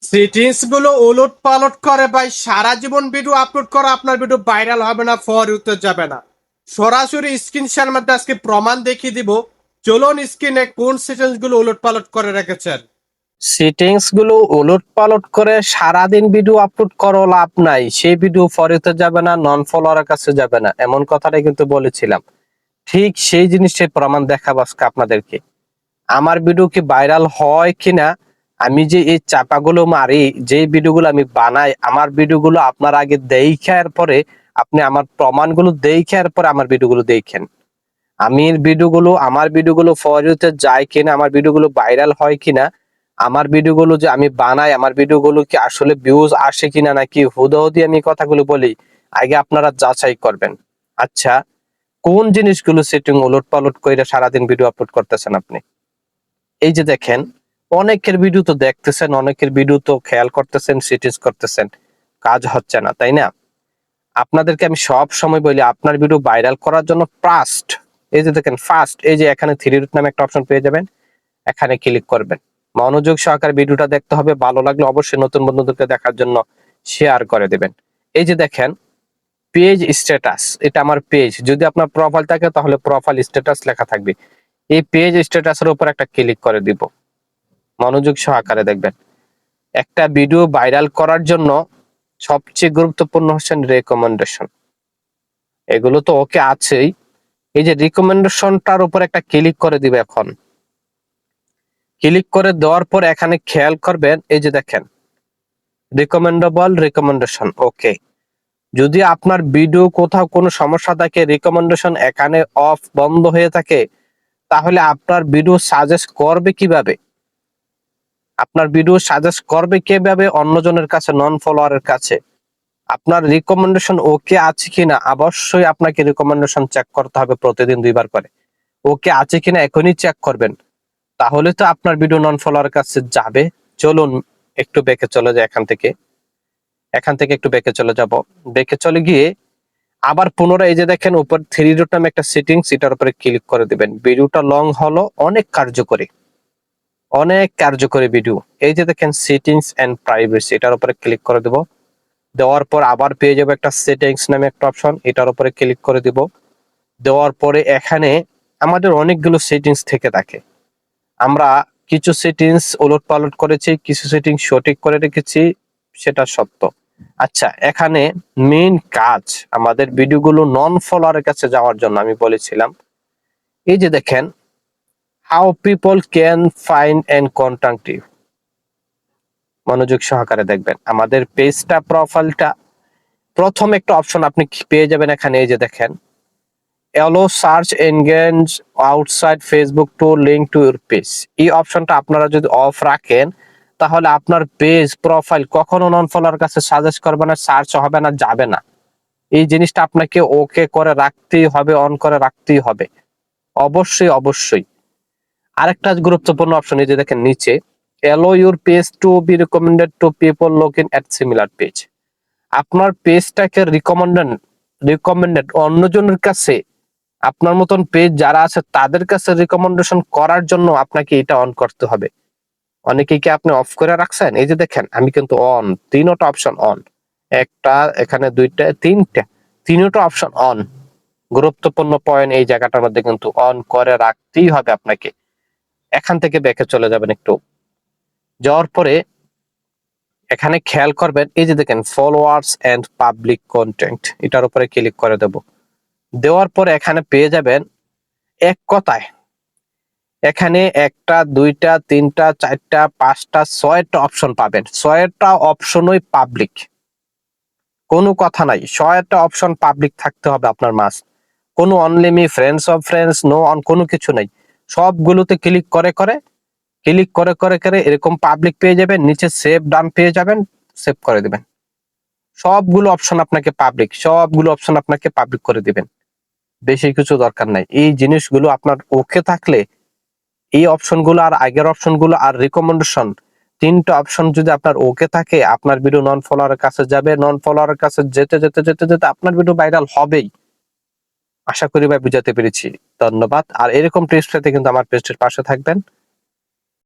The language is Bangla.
সেটিংস গুলো ওলট পালট করে ভাই, সারা জীবন ভিডিও আপলোড করা আপনার ভিডিও ভাইরাল হবে না, ফর ইউতে যাবে না। সরাসরি স্ক্রিন শেয়ার মধ্যে আজকে প্রমাণ দেখিয়ে দিব। চলুন স্ক্রিনে কোন সেটিংস গুলো ওলট পালট করে রেখেছেন। সেটিংস গুলো ওলট পালট করে সারাদিন ভিডিও আপলোড করো লাভ নাই, সেই ভিডিও ফরিতে যাবে না, নন ফলোয়ারের কাছে যাবে না, এমন কথাটাই কিন্তু বলেছিলাম। ঠিক সেই জিনিসটাই প্রমাণ দেখাবো আজকে আপনাদেরকে। আমার ভিডিও কি ভাইরাল হয় কিনা, আমি যে এই চাপাগুলো মারি, যে ভিডিওগুলো আমি বানাই, আমার ভিডিওগুলো আপনার আগে দেখার পরে আপনি আমার প্রমাণগুলো দেখার পরে আমার ভিডিওগুলো দেখেন। আমার ভিডিওগুলো ফরিতে যায় কিনা, আমার ভিডিওগুলো ভাইরাল হয় কিনা, আমার ভিডিওগুলো যে আমি বানাই, আমার ভিডিওগুলো কি আসলে ভিউজ আসে কিনা নাকি হুদাহুদি আমি কথাগুলো বলি, আগে আপনারা যাচাই করবেন। আচ্ছা, কোন জিনিসগুলো সেটিং উলট পালট করে সারাদিন ভিডিও আপলোড করতেছেন আপনি? এই যে দেখেন, অনেকের ভিডিও তো দেখতেছেন, অনেকের ভিডিও তো খেয়াল করতেছেন, সেটিংস করতেছেন, কাজ হচ্ছে না, তাই না? আপনাদেরকে আমি সব সময় বলি, আপনার ভিডিও ভাইরাল করার জন্য ফার্স্ট, এই যে দেখেন ফার্স্ট, এই যে এখানে থ্রি ডট নামে একটা অপশন পেয়ে যাবেন, এখানে ক্লিক করবেন। মনোযোগ সহকারে ভিডিওটা দেখতে হবে, ভালো লাগলে অবশ্যই নতুন বন্ধুদেরকে দেখার জন্য শেয়ার করে দেবেন। এই যে দেখেন পেজ স্ট্যাটাস, এটা আমার পেজ, যদি আপনার প্রোফাইল থাকে তাহলে প্রোফাইল স্ট্যাটাস লেখা থাকবে। এই পেজ স্ট্যাটাসের উপর একটা ক্লিক করে দিব, মনোযোগ সহকারে দেখবেন। একটা ভিডিও ভাইরাল করার জন্য সবচেয়ে গুরুত্বপূর্ণ হচ্ছেন রেকমেন্ডেশন। এগুলো তো ওকে আছেই, এই যে রিকমেন্ডেশনটার উপর একটা ক্লিক করে দিবে। এখন ক্লিক করে দেওয়ার পর এখানে খেয়াল করবেন, এই যে দেখেন রিকমেন্ডেবল রিকমেন্ডেশন, ওকে। যদি আপনার ভিডিও কোথাও কোনো সমস্যা থাকে, রিকমেন্ডেশন এখানে অফ বন্ধ হয়ে থাকে, তাহলে আপনার ভিডিও সাজেস্ট করবে কিভাবে? আপনার ভিডিও সাজেস্ট করবে কিভাবে অন্যজনের কাছে, নন ফলোয়ারের কাছে? আপনার রিকমেন্ডেশন ওকে আছে কিনা, অবশ্যই আপনাকে রিকমেন্ডেশন চেক করতে হবে প্রতিদিন 2 বার করে। ওকে আছে কিনা এখনই চেক করবেন, তাহলে তো আপনার ভিডিও নন ফলোয়ারের কাছে যাবে। চলুন একটু ব্যাকে চলে যায়, এখান থেকে একটু ব্যাকে চলে যাব। ব্যাকে চলে গিয়ে আবার পুনরায় এই যে দেখেন উপর থ্রি ডট নামে একটা সেটিংস, এটার উপরে ক্লিক করে দিবেন। ভিডিওটা লং হলো, অনেক কার্যকরী ভিডিও। এই যে দেখেন সেটিংস এন্ড প্রাইভেসি, এটার উপরে ক্লিক করে দেব। দেওয়ার পর আবার পেয়ে যাবো একটা সেটিংস নামে একটা অপশন, এটার উপরে ক্লিক করে দিব। দেওয়ার পরে এখানে আমাদের অনেকগুলো সেটিংস থেকে থাকে, আমরা কিছু সেটিংস ওলট পালট করেছি, কিছু সেটিংস সঠিক করে রেখেছি, সেটা সত্য। আচ্ছা, এখানে মেইন কাজ আমাদের ভিডিওগুলো নন ফলোয়ারের কাছে যাওয়ার জন্য আমি বলেছিলাম। এই যে দেখেন how people can find and contact you, মনোযোগ সহকারে দেখবেন। আমাদের পেজটা, প্রোফাইলটা, প্রথম একটা অপশন আপনি পেয়ে যাবেন এখানে, এই যে দেখেন allow search engage outside Facebook to link to your page. এই অপশনটা আপনারা যদি অফ রাখেন, তাহলে আপনার পেজ প্রোফাইল কখনো নন ফলোয়ার কাছে সাজেস্ট করবে না, সার্চ হবে না, যাবে না। এই জিনিসটা আপনাকে ওকে করে রাখতেই হবে, অন করে রাখতেই হবে, অবশ্যই অবশ্যই। আরেকটা গুরুত্বপূর্ণ অপশন, এই যে দেখেন নিচে allow your page to be recommended to people looking at similar page. আপনার পেজটাকে রিকমেন্ডেড অন্যজনের কাছে, আপনার মতন পেজ যারা আছে তাদের কাছে রিকমেন্ডেশন করার জন্য আপনাকে এটা অন করতে হবে। অনেকে কি আপনি অফ করে রাখছেন? এই যে দেখেন আমি কিন্তু অন, তিনটা অপশন অন, একটা এখানে দুইটা তিনটা, তিনটা অপশন অন। গুরুত্বপূর্ণ পয়েন্ট এই জায়গাটার মধ্যে কিন্তু অন করে রাখতেই হবে আপনাকে। এখান থেকে ব্যাকে চলে যাবেন একটু, যাওয়ার পরে এখানে খেয়াল করবেন, এই যে দেখেন ফলোয়ার্স এন্ড পাবলিক কন্টেন্ট, এটার উপরে ক্লিক করে দেব। দেওয়ার পরে এখানে পেয়ে যাবেন, এক কথায় এখানে একটা দুইটা তিনটা চারটা পাঁচটা ছয়টা অপশন পাবেন, ছয়টা অপশনই পাবলিক, কোনো কথা নাই, ছয়টা অপশন পাবলিক থাকতে হবে আপনার মাস্ট। কোনো only friends of friends, no on, কোনো কিছু নাই। সবগুলোতে ক্লিক করে করে এরকম পাবলিক পেয়ে যাবেন, নিচে সেভ ডান পেয়ে যাবেন, সেভ করে দিবেন। সবগুলো অপশন আপনাকে পাবলিক করে দিবেন, বেশি কিছু দরকার নাই। এই জিনিসগুলো আপনার ওকে থাকলে, এই অপশনগুলো আর আগের অপশনগুলো আর রিকমেন্ডেশন, তিনটা অপশন যদি আপনার ওকে থাকে, আপনার ভিডিও নন ফলোয়ারের কাছে যাবে, নন ফলোয়ারের কাছে যেতে যেতে যেতে যেতে আপনার ভিডিও ভাইরাল হবেই। আশা করি ভাই বুঝাতে পেরেছি। ধন্যবাদ। আর এরকম টিপস পেতে কিন্তু আমার পেজটির পাশে থাকবেন।